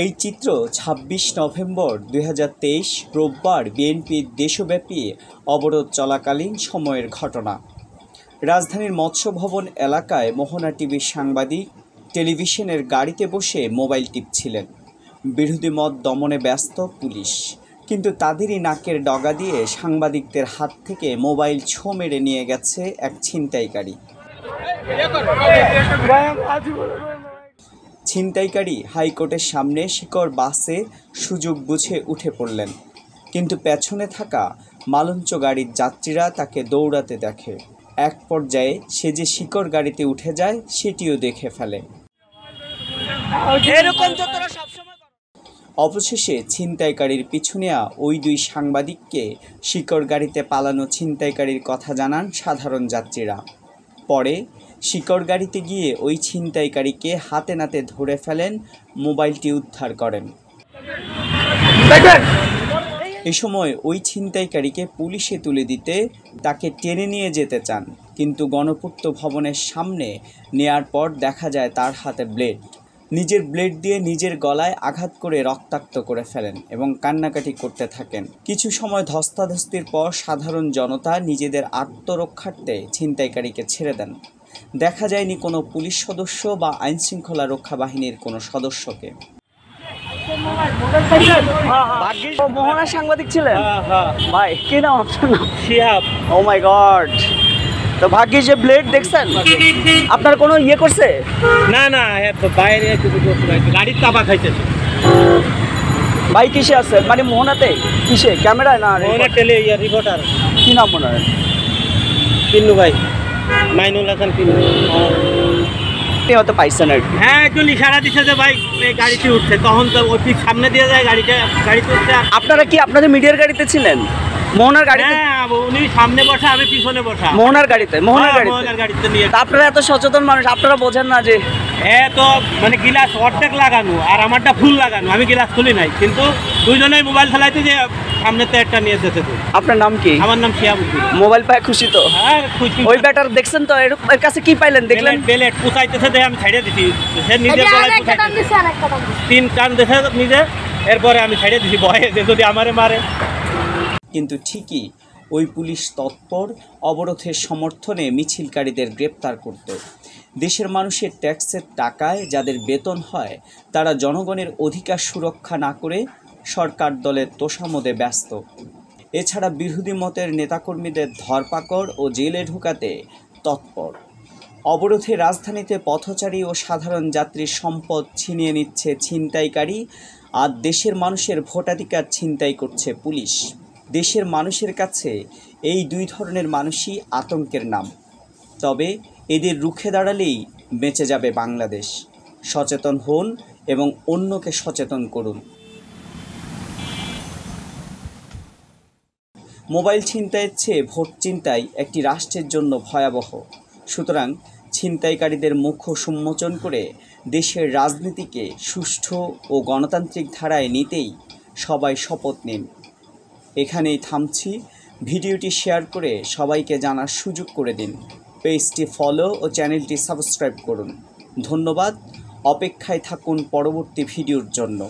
এই চিত্র ২৬ নভেম্বর ২০২৩ রোববার বিএনপির দেশব্যাপী অবরোধ চলাকালীন সময়ের ঘটনা। রাজধানীর মৎস্য ভবন এলাকায় মোহনা টিভির সাংবাদিক টেলিভিশনের গাড়িতে বসে মোবাইল টিপছিলেন। বিরোধী মত দমনে ব্যস্ত পুলিশ, কিন্তু তাদেরই নাকের ডগা দিয়ে সাংবাদিকদের হাত থেকে মোবাইল ছো মেরে নিয়ে গেছে এক ছিনতাইকারী। ছিনতাইকারী হাইকোর্টের সামনে শিকড় বাসে সুযোগ বুঝে উঠে পড়লেন, কিন্তু পেছনে থাকা মালঞ্চ গাড়ির যাত্রীরা তাকে দৌড়াতে দেখে। এক পর্যায়ে সে যে শিকড় গাড়িতে উঠে যায় সেটিও দেখে ফেলে। অবশেষে ছিনতাইকারীর পিছু নেওয়া ওই দুই সাংবাদিককে শিকড় গাড়িতে পালানো ছিনতাইকারীর কথা জানান সাধারণ যাত্রীরা। পরে শিকড় গাড়িতে গিয়ে ওই ছিনতাইকারীকে হাতে নাতে ধরে ফেলেন, মোবাইলটি উদ্ধার করেন। এ সময় ওই ছিনতাইকারীকে পুলিশে তুলে দিতে তাকে টেনে নিয়ে যেতে চান, কিন্তু গণপূর্ত ভবনের সামনে নেয়ার পর দেখা যায় তার হাতে ব্লেড। নিজের ব্লেড দিয়ে নিজের গলায় আঘাত করে রক্তাক্ত করে ফেলেন এবং কান্নাকাটি করতে থাকেন। কিছু সময় ধস্তাধস্তির পর সাধারণ জনতা নিজেদের আত্মরক্ষার্থে ছিনতাইকারীকে ছেড়ে দেন। দেখা যায়নি কোনো পুলিশ সদস্য বা আইনশৃঙ্খলা রক্ষা বাহিনীর কোনো সদস্যকে। মোহনা সাংবাদিক ছিলেন ভাই, কি নাম আপনার? শিহাব। ও মাই গড, তো ভাগ্যিস যে ব্লেড দেখছেন। আপনার কোনো ইয়ে করছে? না না, বাইরে গাড়ির চাপা খাইছে। ভাই কিসে আছে, মানে মোহনাতে কিসে? ক্যামেরায় না রিপোর্টার? কি নাম মনে হয়? পিন্নু ভাই, মাইনুল হাসান পিন্নু। হয়তো পাইছেন আর কি। হ্যাঁ, একজন ইশারা দিচ্ছে যে ভাই এই গাড়িটি উঠছে, তখন তো ওই ঠিক সামনে দিয়ে যায় গাড়িতে উঠছে। আপনারা কি আপনাদের মিডিয়ার গাড়িতে ছিলেন? মোহনার গাড়িতে? হ্যাঁ, উনি সামনে বসা, আমি পিছনে বসা। মোহনার গাড়িতে? মোহনার গাড়িতে নিয়ে। আপনারা এত সচেতন মানুষ, আপনারা বোঝেন না যে তো মানে গিলাস অর্ধেক লাগানো আর আমারটা ফুল লাগানো, আমি গিলাস খুলি নাই, কিন্তু দুইজনেই মোবাইল চালাইতে যে সামনে তো একটা নিয়ে যেতে। আপনার নাম কি? আমার নাম শিহাব। মোবাইল পায় খুশি তো? হ্যাঁ খুশি। ওই ব্যাটার দেখছেন তো, এর কাছে কি পাইলেন দেখলেন? বেলেট পুষাইতেছে দেখে আমি ছাড়িয়ে দিছি, সে নিজের গলায় পুষাইতেছে, 3 টান দেখে নিজে, এরপরে আমি ছাড়িয়ে দিছি ভয়ে যে যদি আমারে মারে। কিন্তু ঠিকই ওই পুলিশ তৎপর অবরোধের সমর্থনে মিছিলকারীদের গ্রেপ্তার করত। দেশের মানুষের ট্যাক্সের টাকায় যাদের বেতন হয় তারা জনগণের অধিকার সুরক্ষা না করে সরকার দলের তোষামোদে ব্যস্ত। এছাড়া বিরোধী মতের নেতাকর্মীদের ধরপাকড় ও জেলে ঢোকাতে তৎপর। অবরোধে রাজধানীতে পথচারী ও সাধারণ যাত্রীর সম্পদ ছিনিয়ে নিচ্ছে ছিনতাইকারী, আর দেশের মানুষের ভোটাধিকার ছিনতাই করছে পুলিশ। দেশের মানুষের কাছে এই দুই ধরনের মানুষই আতঙ্কের নাম। তবে এদের রুখে দাঁড়ালেই বেঁচে যাবে বাংলাদেশ। সচেতন হন এবং অন্যকে সচেতন করুন। মোবাইল ছিনতাইয়ের চেয়ে ভোট ছিনতাই একটি রাষ্ট্রের জন্য ভয়াবহ। সুতরাং ছিনতাইকারীদের মুখ উন্মোচন করে দেশের রাজনীতিকে সুষ্ঠু ও গণতান্ত্রিক ধারায় নিতেই সবাই শপথ নিন। এখানেই থামছি। ভিডিওটি শেয়ার করে সবাইকে জানার সুযোগ করে দিন। পেজটি ফলো ও চ্যানেলটি সাবস্ক্রাইব করুন। ধন্যবাদ। অপেক্ষায় থাকুন পরবর্তী ভিডিওর জন্য।